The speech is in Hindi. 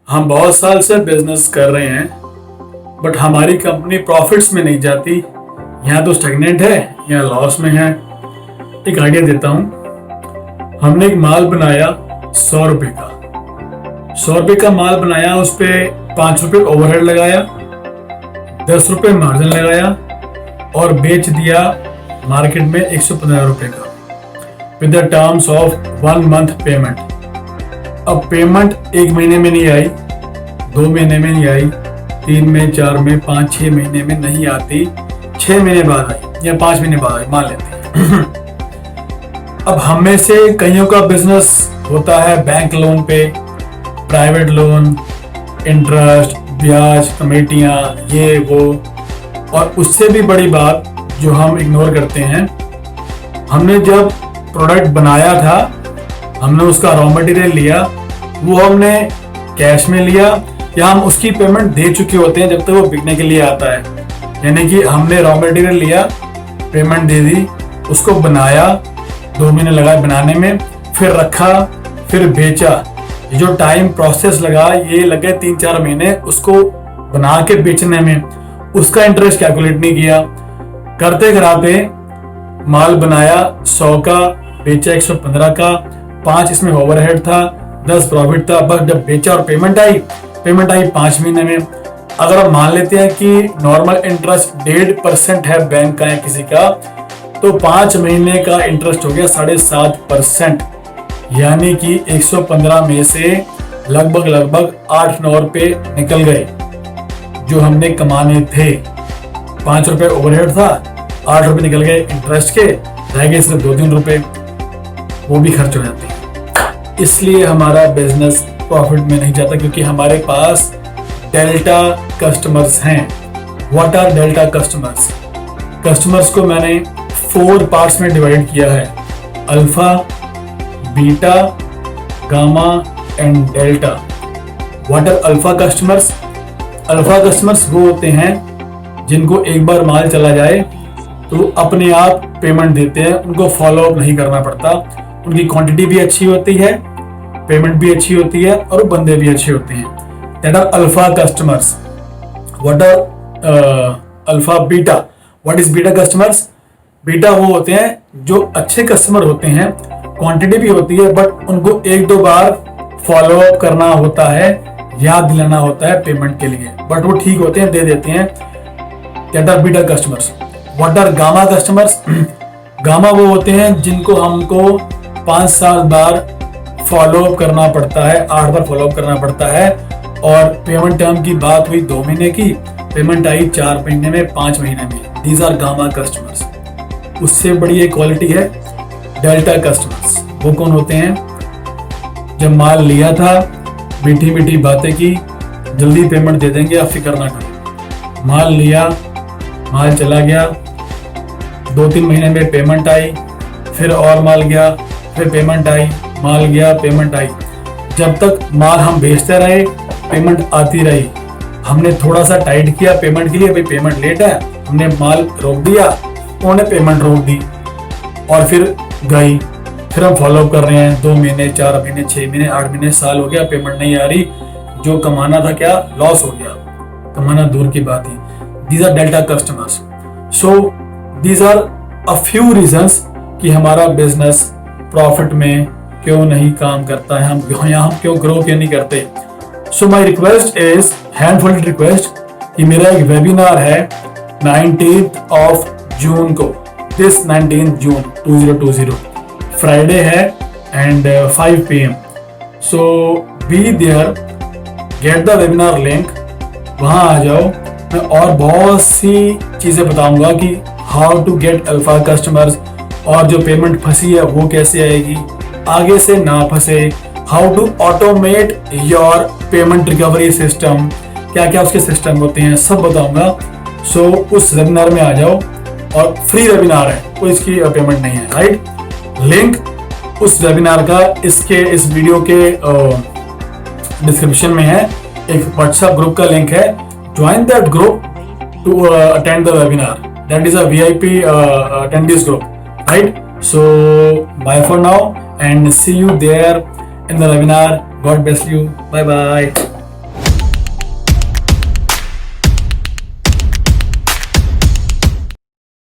हम बहुत साल से बिजनेस कर रहे हैं, बट हमारी कंपनी प्रॉफिट्स में नहीं जाती। यहाँ तो स्टैग्नेंट है, यहाँ लॉस में है। एक आइडिया देता हूँ। हमने एक माल बनाया 100 रुपये का। 100 रुपये का माल बनाया, उस पर 5 रुपये ओवरहेड लगाया, 10 रुपये मार्जिन लगाया और बेच दिया मार्केट में 115 रुपये का with the terms of 1 month payment. अब पेमेंट 1 महीने में नहीं आई, 2 महीने में नहीं आई, 3 में, 4 में, 5, 6 महीने में नहीं आती, 6 महीने बाद आई या 5 महीने बाद आई, मान लेते हैं। अब हम में से कईयों का बिजनेस होता है बैंक लोन पे, प्राइवेट लोन, इंटरेस्ट, ब्याज, कमेटियां, ये वो। और उससे भी बड़ी बात जो हम इग्नोर करते हैं, हमने जब प्रोडक्ट बनाया था, हमने उसका रॉ मटेरियल लिया, वो हमने कैश में लिया या हम उसकी पेमेंट दे चुके होते हैं जब तक वो बिकने के लिए आता है। यानी कि हमने रॉ मटेरियल लिया, पेमेंट दे दी, उसको बनाया, 2 महीने लगाए बनाने में, फिर रखा, फिर बेचा। ये जो टाइम प्रोसेस लगा, ये लगे 3-4 महीने उसको बना के बेचने में, उसका इंटरेस्ट कैलकुलेट नहीं किया। करते कराते माल बनाया 100 का, बेचा 115 का, 5 इसमें ओवरहेड था, 10 प्रॉफिट था। बस जब बेचा और पेमेंट आई 5 महीने में। अगर हम मान लेते हैं कि नॉर्मल इंटरेस्ट 1.5% है बैंक का या किसी का, तो 5 महीने का इंटरेस्ट हो गया 7.5%। यानी कि 115 में से लगभग 8-9 रुपए निकल गए जो हमने कमाने थे। 5 रुपए ओवरहेड था, 8 रुपए निकल गए इंटरेस्ट के, रह गए सिर्फ 2-3 रुपए, वो भी खर्च हो जाते हैं। इसलिए हमारा बिजनेस प्रॉफिट में नहीं जाता, क्योंकि हमारे पास डेल्टा कस्टमर्स हैं। What are delta customers? Customers को मैंने 4 पार्ट्स में डिवाइड किया है: alpha, beta, gamma and delta. What are alpha customers? Alpha customers वो होते हैं जिनको एक बार माल चला जाए तो अपने आप पेमेंट देते हैं, उनको फॉलो अप नहीं करना पड़ता, उनकी क्वांटिटी भी अच्छी होती है, पेमेंट भी अच्छी होती है और बंदे भी अच्छे होते हैं। That are alpha customers. What are alpha? Beta. What is beta customers? Beta वो होते हैं जो अच्छे कस्टमर होते हैं, क्वांटिटी भी होती है, बट उनको 1-2 बार फॉलो अप करना होता है, याद दिलाना होता है पेमेंट के लिए, बट वो ठीक होते हैं, दे देते हैं। That are beta customers. What are gamma customers? Gamma वो होते हैं जिनको हमको 5-7 बार फॉलो अप करना पड़ता है, 8 बार फॉलो अप करना पड़ता है, और पेमेंट टर्म की बात हुई 2 महीने की, पेमेंट आई 4 महीने में, 5 महीने में। These are gamma customers. उससे बड़ी एक क्वालिटी है डेल्टा कस्टमर्स। वो कौन होते हैं? जब माल लिया था, मीठी मीठी बातें की, जल्दी पेमेंट दे देंगे, आप फिक्र ना करो। माल लिया, माल चला गया, 2-3 महीने में पेमेंट आई, फिर और माल गया, फिर पेमेंट आई, माल गया, पेमेंट आई। जब तक माल हम बेचते रहे, पेमेंट आती रही। हमने थोड़ा सा टाइट किया पेमेंट के लिए, भाई पेमेंट लेट है, हमने माल रोक दिया, उन्होंने पेमेंट रोक दी और फिर गई। फिर हम फॉलो अप कर रहे हैं 2 महीने, 4 महीने, 6 महीने, 8 महीने, साल हो गया, पेमेंट नहीं आ रही। जो कमाना था क्या लॉस हो गया, कमाना दूर की बात ही। These are delta customers. So these are a few reasons कि हमारा बिजनेस प्रॉफिट में क्यों नहीं काम करता है, हम क्यों ग्रो क्यों नहीं करते। So my request is, handful request, कि मेरा एक वेबिनार है 19 जून को, दिस 19 जून 2020, फ्राइडे है and 5 PM। So be there, get the webinar link, वहाँ आ जाओ। मैं और बहुत सी चीज़ें बताऊंगा कि how to get alpha customers, और जो पेमेंट फंसी है वो कैसे आएगी, आगे से ना फंसे, how to automate your payment recovery system, क्या क्या उसके सिस्टम होते हैं, सब बताऊंगा। सो उस वेबिनार में आ जाओ, और फ्री वेबिनार है, कोई इसकी पेमेंट नहीं है, राइट। लिंक उस वेबिनार का इस वीडियो के डिस्क्रिप्शन में है। एक व्हाट्सएप ग्रुप का लिंक है, join that group to attend the webinar. That is a VIP attendees group, right? So bye for now and see you there in the webinar. God bless you. Bye bye.